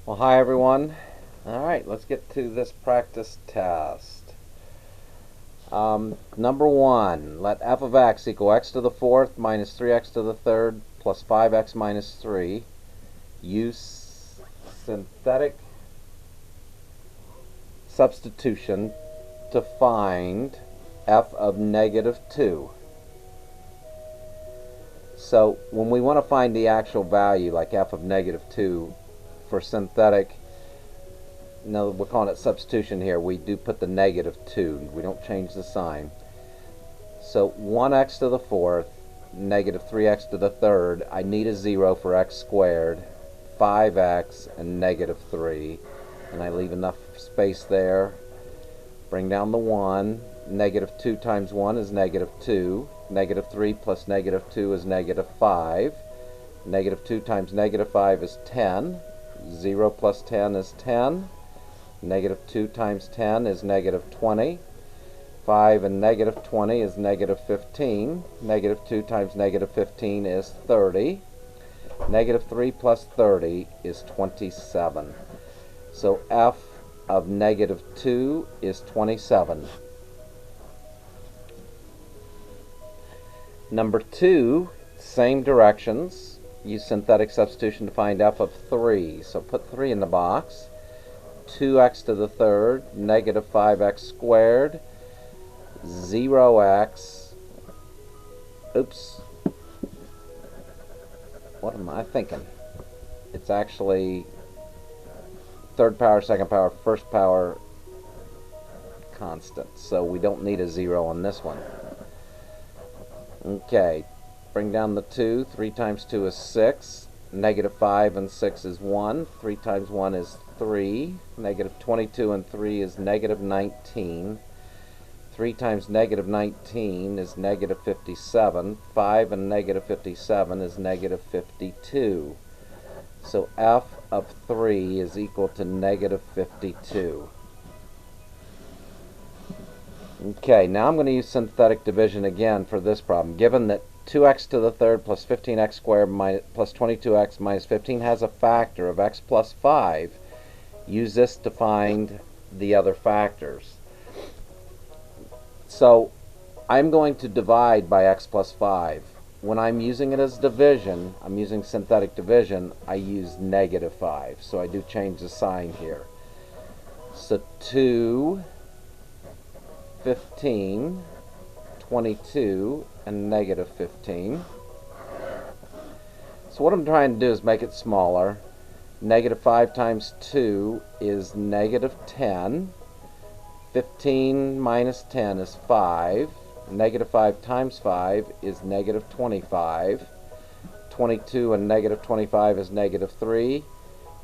Well, hi everyone. Alright, let's get to this practice test. Number one, let f of x equal x to the fourth minus 3x to the third plus 5x minus 3. Use synthetic substitution to find f of negative 2. So when we want to find the actual value, like f of negative 2, for synthetic, no, we're calling it substitution here, we do put the negative 2. We don't change the sign. So 1x to the fourth, negative 3x to the third. I need a 0 for x squared, 5x, and negative 3. And I leave enough space there. Bring down the 1. Negative 2 times 1 is negative 2. Negative 3 plus negative 2 is negative 5. Negative 2 times negative 5 is 10. 0 plus 10 is 10. Negative 2 times 10 is negative 20. 5 and negative 20 is negative 15. Negative 2 times negative 15 is 30. Negative 3 plus 30 is 27. So f of negative 2 is 27. Number 2, same directions. Use synthetic substitution to find f of 3. So put 3 in the box. 2x to the third, negative 5x squared, 0x, oops, what am I thinking? It's actually third power, second power, first power constant, so we don't need a 0 on this one. Okay, bring down the 2, 3 times 2 is 6, negative 5 and 6 is 1, 3 times 1 is 3, negative 22 and 3 is negative 19, 3 times negative 19 is negative 57, 5 and negative 57 is negative 52. So f of 3 is equal to negative 52. Okay, now I'm going to use synthetic division again for this problem. Given that 2x to the third plus 15x squared plus 22x minus 15 has a factor of x plus 5, use this to find the other factors. So I'm going to divide by x plus 5. When I'm using it as division, I'm using synthetic division, I use negative 5. So I do change the sign here. So 2, 15, 22, and negative 15. So what I'm trying to do is make it smaller. Negative 5 times 2 is negative 10. 15 minus 10 is 5. Negative 5 times 5 is negative 25. 22 and negative 25 is negative 3.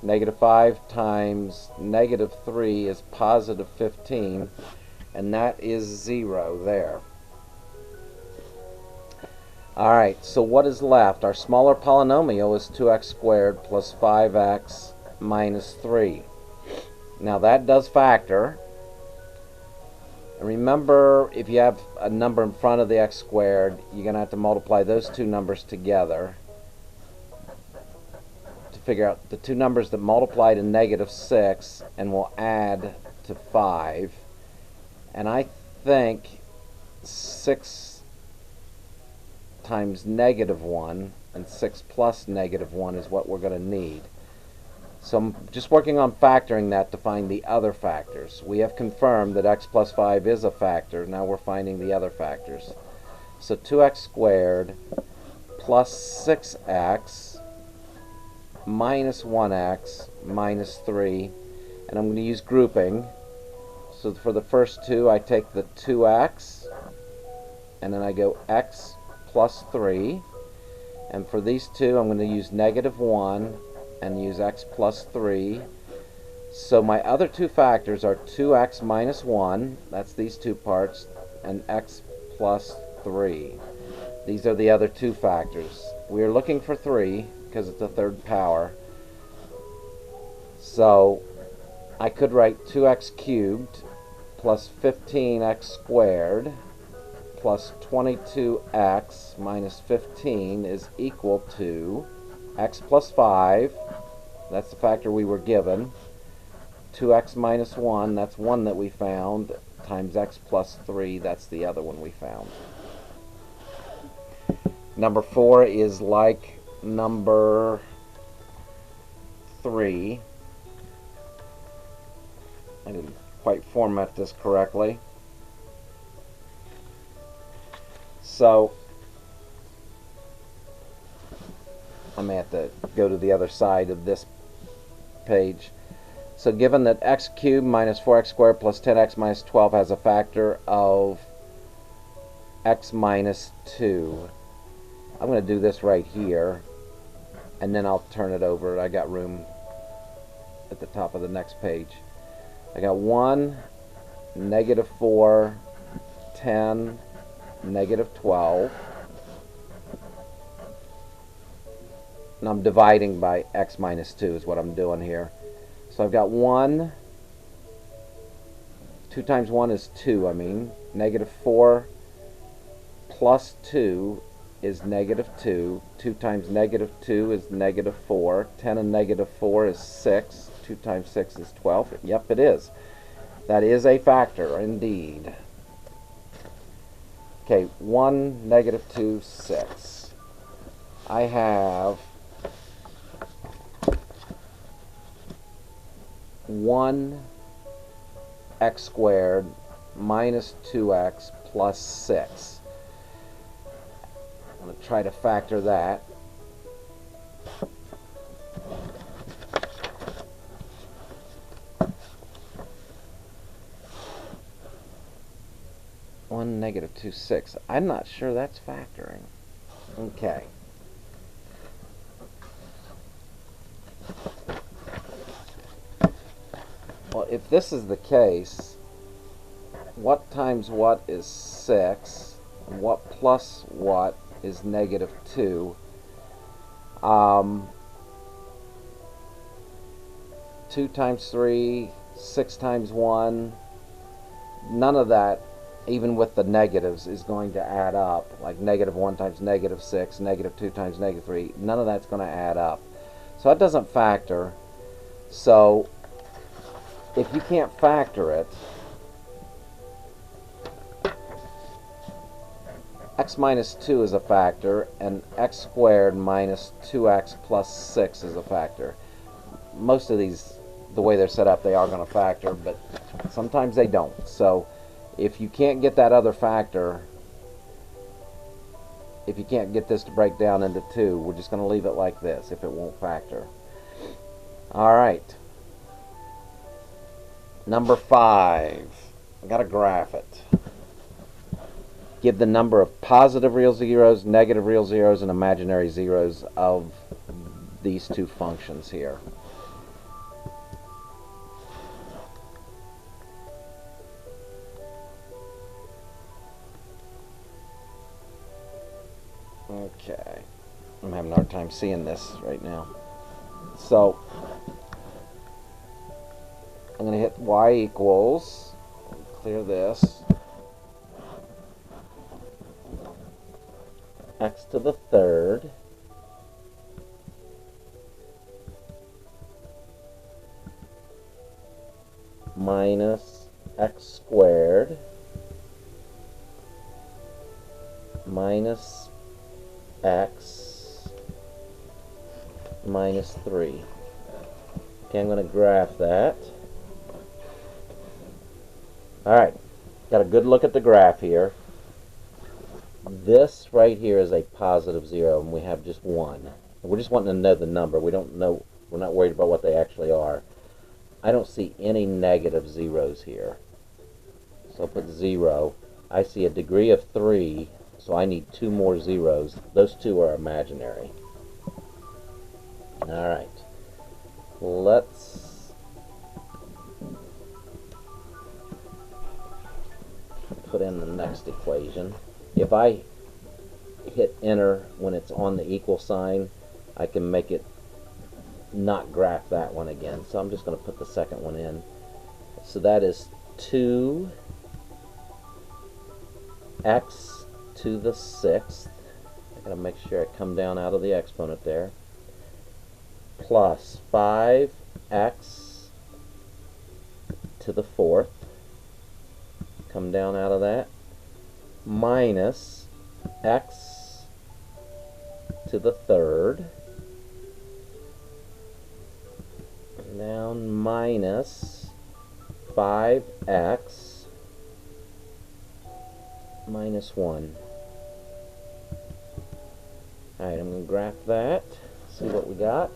Negative 5 times negative 3 is positive 15. And that is 0 there. Alright, so what is left? Our smaller polynomial is 2x squared plus 5x minus 3. Now that does factor. And remember, if you have a number in front of the x squared, you're going to have to multiply those two numbers together to figure out the two numbers that multiply to negative 6 and will add to 5. And I think 6 times negative 1 and 6 plus negative 1 is what we're going to need. So I'm just working on factoring that to find the other factors. We have confirmed that x plus 5 is a factor. Now we're finding the other factors. So 2x squared plus 6x minus 1x minus 3. And I'm going to use grouping. So for the first two, I take the 2x, and then I go x plus 3. And for these two, I'm going to use negative 1 and use x plus 3. So my other two factors are 2x minus 1, that's these two parts, and x plus 3. These are the other two factors. We are looking for 3 because it's the third power. So I could write 2x cubed plus 15x squared plus 22x minus 15 is equal to x plus 5 that's the factor we were given. 2x minus 1, that's one that we found, times x plus 3, that's the other one we found. Number 4 is like number 3. I didn't quite format this correctly. So I may have to go to the other side of this page. So given that x cubed minus 4x squared plus 10x minus 12 has a factor of x minus 2, I'm going to do this right here, and then I'll turn it over. I got room at the top of the next page. I got 1, negative 4, 10, negative 12. And I'm dividing by x minus 2 is what I'm doing here. So I've got 1, 2 times 1 is 2, negative 4 plus 2 is negative 2. 2 times negative 2 is negative 4. 10 and negative 4 is 6. 2 times 6 is 12. Yep, it is. That is a factor, indeed. Okay, 1, negative 2, 6. I have 1 x squared minus 2x plus 6. I'm going to try to factor that. One negative 2, 6. I'm not sure that's factoring. Okay. Well, if this is the case, what times what is 6, and what plus what is negative 2. 2 times 3, 6 times 1, none of that, even with the negatives, is going to add up. Like negative 1 times negative 6, negative 2 times negative 3, none of that's going to add up. So that doesn't factor. So if you can't factor it, x minus 2 is a factor, and x squared minus 2x plus 6 is a factor. Most of these, the way they're set up, they are going to factor, but sometimes they don't. So if you can't get that other factor, if you can't get this to break down into 2, we're just going to leave it like this if it won't factor. Alright. Number 5. I've got to graph it. Give the number of positive real zeros, negative real zeros, and imaginary zeros of these two functions here. Okay. I'm having a hard time seeing this right now. So I'm going to hit y equals, clear this, x to the third minus x squared minus x minus 3. Okay, I'm going to graph that. Alright, got a good look at the graph here. This right here is a positive 0, and we have just 1. We're just wanting to know the number. We don't know, we're not worried about what they actually are. I don't see any negative zeros here. So I'll put 0. I see a degree of 3, so I need 2 more zeros. Those 2 are imaginary. Alright. Let's put in the next equation. If I hit enter when it's on the equal sign, I can make it not graph that one again. So I'm just going to put the second one in. So that is 2x to the 6th. I got to make sure I come down out of the exponent there. plus 5x to the fourth, come down out of that, minus x to the third, down minus 5x minus 1. Alright, I'm going to graph that, see what we got.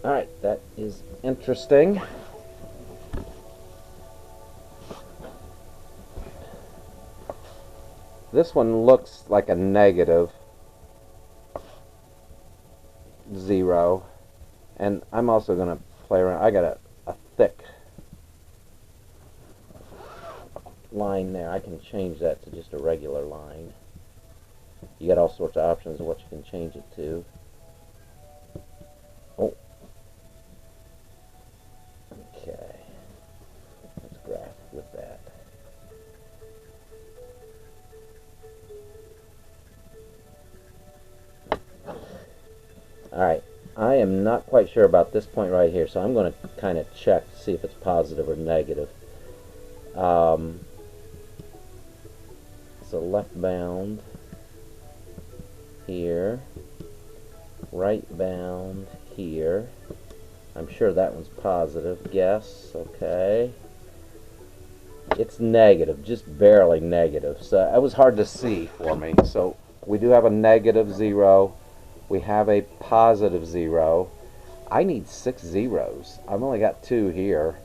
Alright, that is interesting. This one looks like a negative 0, and I'm also going to play around. I got a thick line there. I can change that to just a regular line. You got all sorts of options of what you can change it to. Oh. Okay. Let's graph with that. Alright, I am not quite sure about this point right here, so I'm going to kind of check to see if it's positive or negative. So left bound here, right bound here. I'm sure that one's positive. Guess. Okay. It's negative, just barely negative. So it was hard to see for me. So we do have a negative 0. We have a positive 0. I need 6 zeros. I've only got 2 here,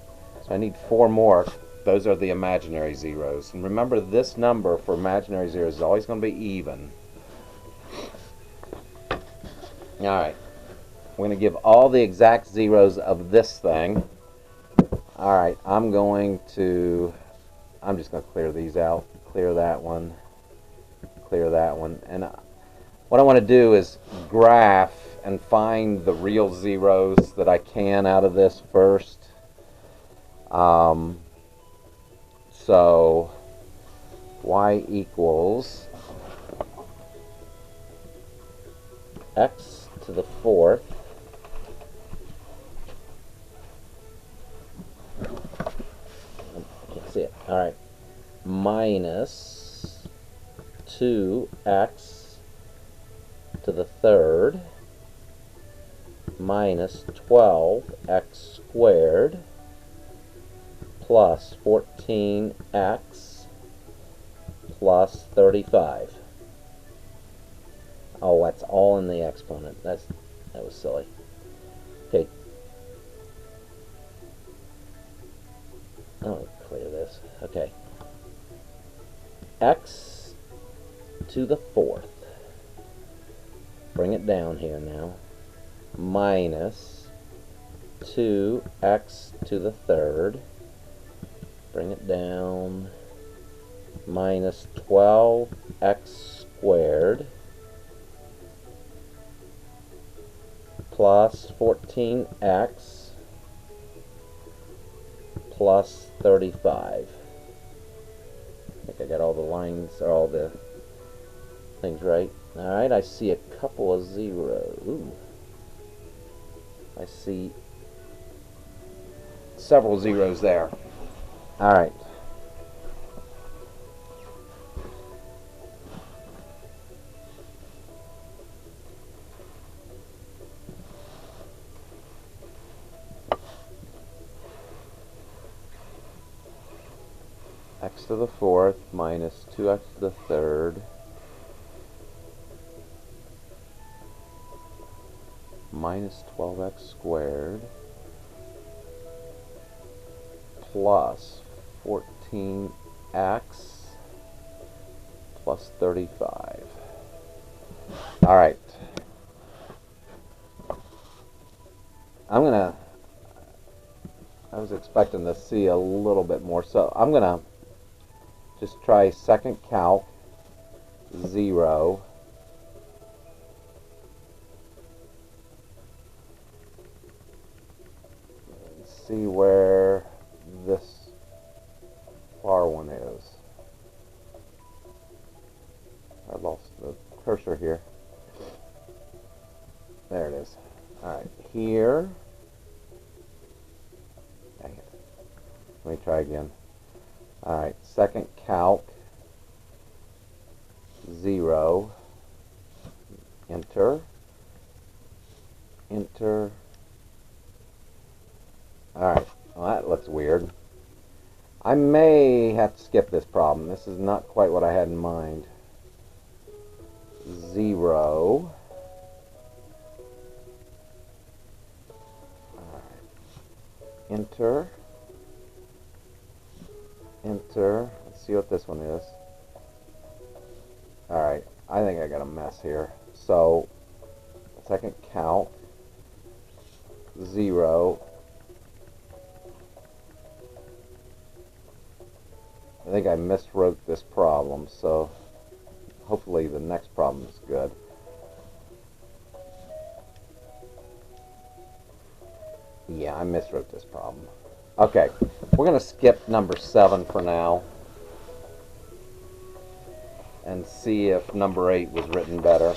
so I need 4 more. Those are the imaginary zeros. And remember, this number for imaginary zeros is always going to be even. Alright. We're going to give all the exact zeros of this thing. Alright, I'm just going to clear these out. Clear that one. Clear that one. And what I want to do is graph and find the real zeros that I can out of this first. So y equals x to the fourth I can't see it. Alright. Minus 2x to the third minus 12x squared plus 14x plus 35. Oh, that's all in the exponent. That was silly. Okay. Oh, clear this. Okay. X to the fourth. Bring it down here now. Minus 2x to the third. Bring it down. Minus 12x squared. Plus 14x plus 35. I think I got all the lines, or all the things right. Alright, I see a couple of zeros. Ooh. I see several zeros there. Alright. X to the fourth minus 2x to the third minus 12x squared plus 14x plus 35. Alright. I was expecting to see a little bit more, so I'm going to just try second calc 0 and see where this far one is. I lost the here. There it is. Alright, here. Dang it. Let me try again. Alright, second calc. 0. Enter. Enter. Alright, well that looks weird. I may have to skip this problem. This is not quite what I had in mind. 0. Enter. Enter. Let's see what this one is. Alright, I think I got a mess here. So, second calc. 0. I think I miswrote this problem, so hopefully the next problem is good. Yeah, I miswrote this problem. Okay, we're going to skip number 7 for now and see if number 8 was written better.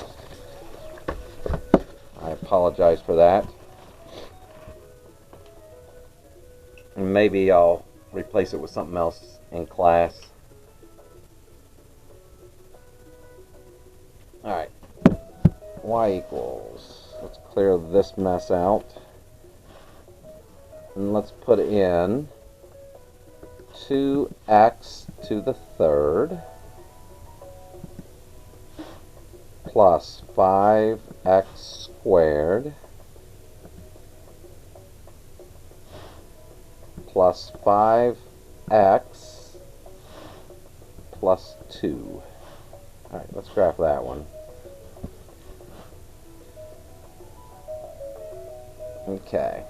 I apologize for that. And maybe I'll replace it with something else in class. Alright, y equals, let's clear this mess out. And let's put in 2x to the third plus 5x squared plus 5x plus 2. Alright, let's graph that one. Okay.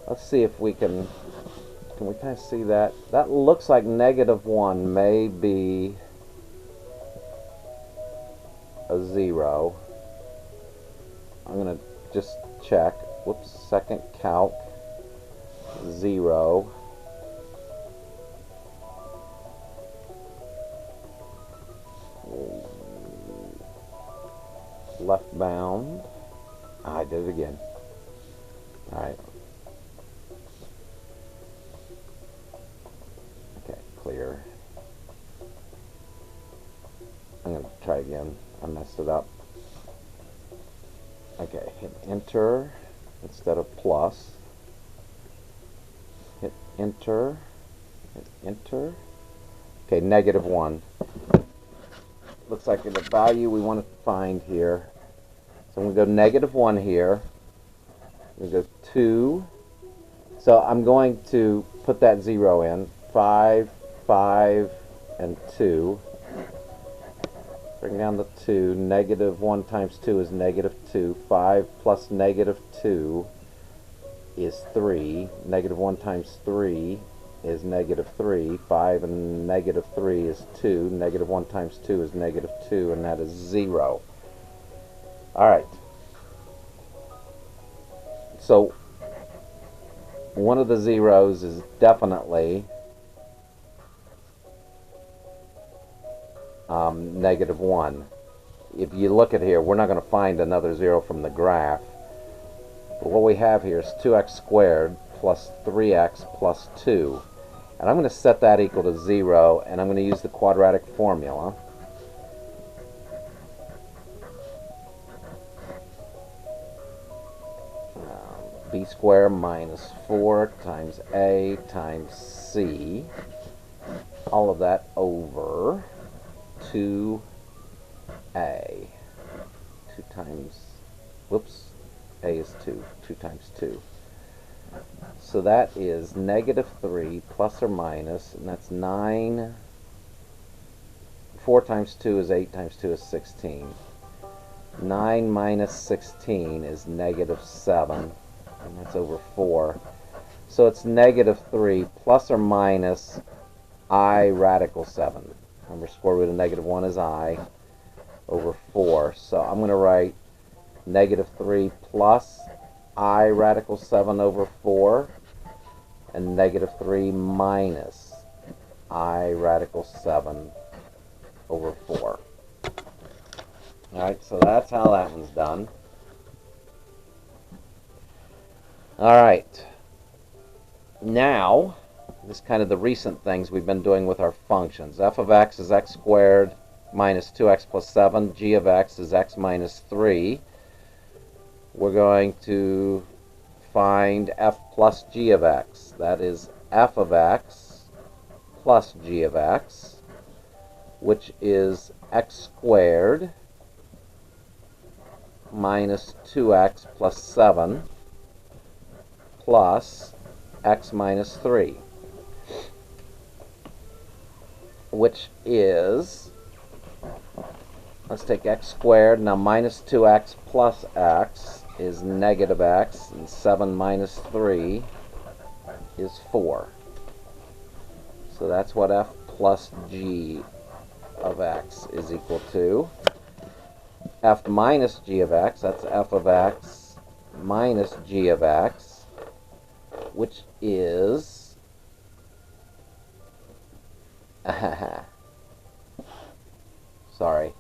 Let's see if we can we kind of see that? That looks like -1 may be a 0. I'm going to just check. Whoops, second calc. 0. Left bound. I did it again. Alright. Okay, clear. I'm going to try again. I messed it up. Okay, hit enter instead of plus. Hit enter. Hit enter. Okay, -1. Looks like the value we want to find here. So I'm going to go -1 here. I'm going to go 2. So I'm going to put that 0 in. 5, 5, and 2. Bring down the 2. -1 times 2 is -2. 5 plus -2 is 3. -1 times 3 is -3. 5 and -3 is 2. -1 times 2 is -2, and that is 0. Alright. So, one of the zeros is definitely -1. If you look at here, we're not going to find another 0 from the graph. But what we have here is 2x squared plus 3x plus 2. And I'm going to set that equal to 0, and I'm going to use the quadratic formula. B squared minus 4 times A times C. All of that over 2A. 2 times, whoops, A is 2. 2 times 2. So that is -3 plus or minus, and that's 9. 4 times 2 is 8 times 2 is 16. 9 minus 16 is -7, and that's over 4. So it's -3 plus or minus I radical 7. Remember, square root of -1 is I over 4. So I'm going to write -3 plus I radical 7 over 4, and -3 minus I radical 7 over 4. Alright, so that's how that one's done. Alright. Now, this is kind of the recent things we've been doing with our functions. F of x is x squared minus 2x plus 7. G of x is x minus 3. We're going to find f plus g of x. That is f of x plus g of x, which is x squared minus 2x plus 7 plus x minus 3, which is, let's take x squared. Now minus 2x plus x is negative x, and 7 minus 3 is 4. So that's what f plus g of x is equal to. F minus g of x, that's f of x minus g of x, which is sorry,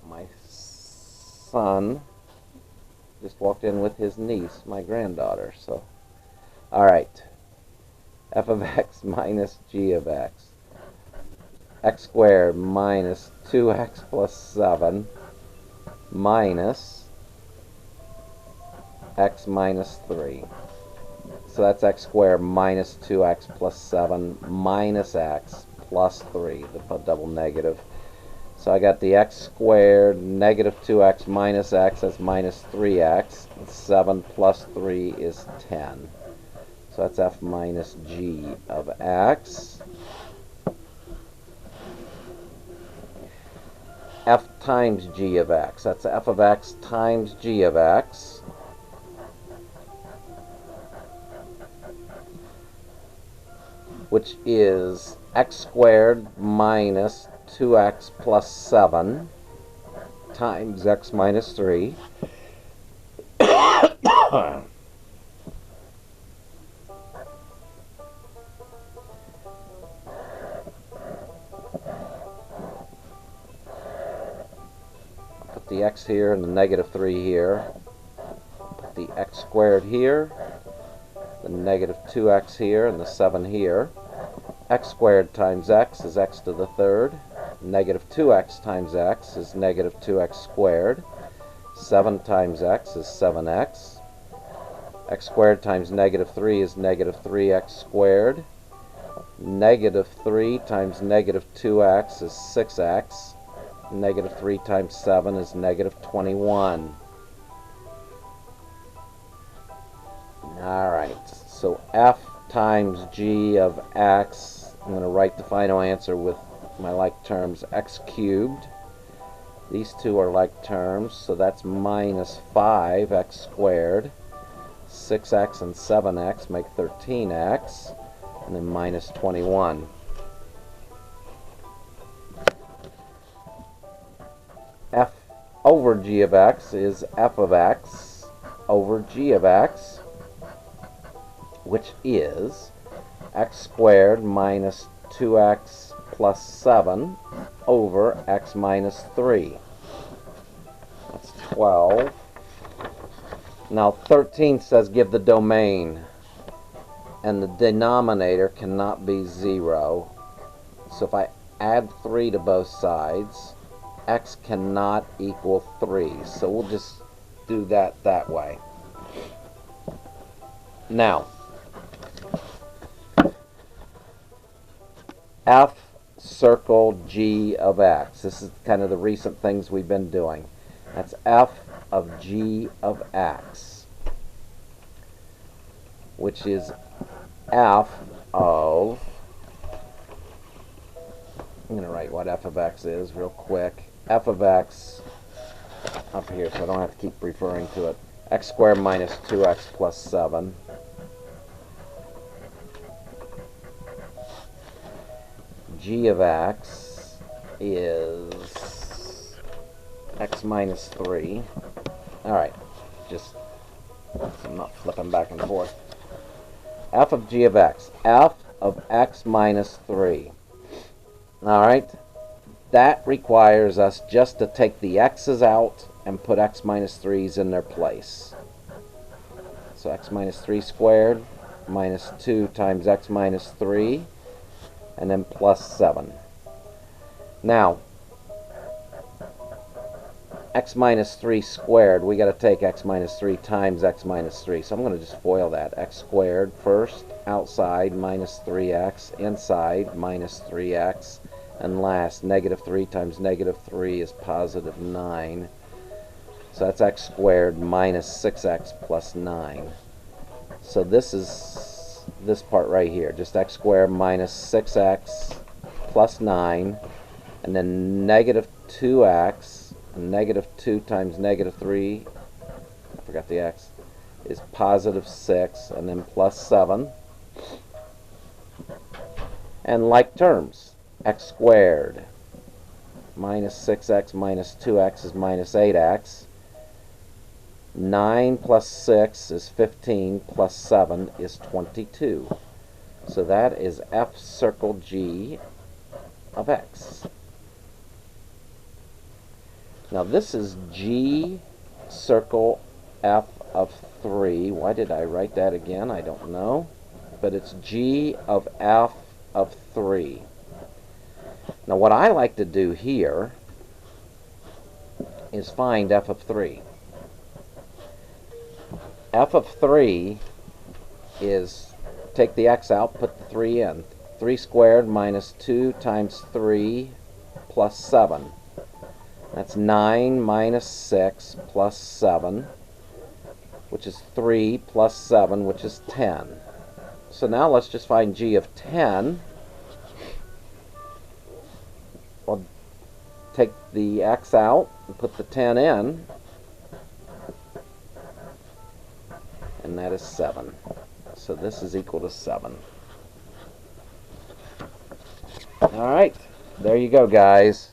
my son just walked in with his niece, my granddaughter. So, alright, f of x minus g of x, x squared minus 2x plus 7 minus x minus 3. So that's x squared minus 2x plus 7 minus x plus 3, the double negative. So I got the x squared negative 2x minus x, that's minus 3x. 7 plus 3 is 10. So that's f minus g of x. F times g of x, that's f of x times g of x, which is x squared minus 2x plus 7 times x minus 3. Put the x here and the negative 3 here. Put the x squared here, the negative 2x here, and the 7 here. X squared times x is x to the third. Negative 2x times x is negative 2x squared. 7 times x is 7x. X squared times negative 3 is negative 3x squared. Negative 3 times negative 2x is 6x. Negative 3 times 7 is negative 21. Alright, so f times g of x, I'm going to write the final answer with my like terms, x cubed. These two are like terms, so that's minus 5x squared. 6x and 7x make 13x, and then minus 21. F over g of x is f of x over g of x, which is x squared minus 2x plus 7 over x minus 3. That's 12. Now 13 says give the domain, and the denominator cannot be 0. So if I add 3 to both sides, x cannot equal 3. So we'll just do that way. Now, f circle g of x. This is kind of the recent things we've been doing. That's f of g of x, which is f of, I'm going to write what f of x is real quick. F of x up here so I don't have to keep referring to it. X squared minus 2x plus 7. G of x is x minus 3. Alright, just so I'm not flipping back and forth. F of g of x. F of x minus 3. Alright, that requires us just to take the x's out and put x minus 3's in their place. So x minus 3 squared minus 2 times x minus 3, and then plus 7. Now, x minus 3 squared, we got to take x minus 3 times x minus 3. So I'm going to just FOIL that. X squared first, outside, minus 3x, inside, minus 3x, and last, negative 3 times negative 3 is positive 9. So that's x squared minus 6x plus 9. So this is this part right here, just x squared minus 6x plus 9, and then negative 2x, and negative 2 times negative 3, I forgot the x, is positive 6, and then plus 7. And like terms, x squared minus 6x minus 2x is minus 8x. 9 plus 6 is 15, plus 7 is 22. So that is F circle G of x. Now this is G circle F of 3. Why did I write that again? I don't know. But it's G of F of 3. Now what I like to do here is find F of 3. F of 3 is, take the x out, put the 3 in. 3 squared minus 2 times 3 plus 7. That's 9 minus 6 plus 7, which is 3 plus 7, which is 10. So now let's just find G of 10. We'll take the x out and put the 10 in. And that is 7. So this is equal to 7. All right, there you go, guys.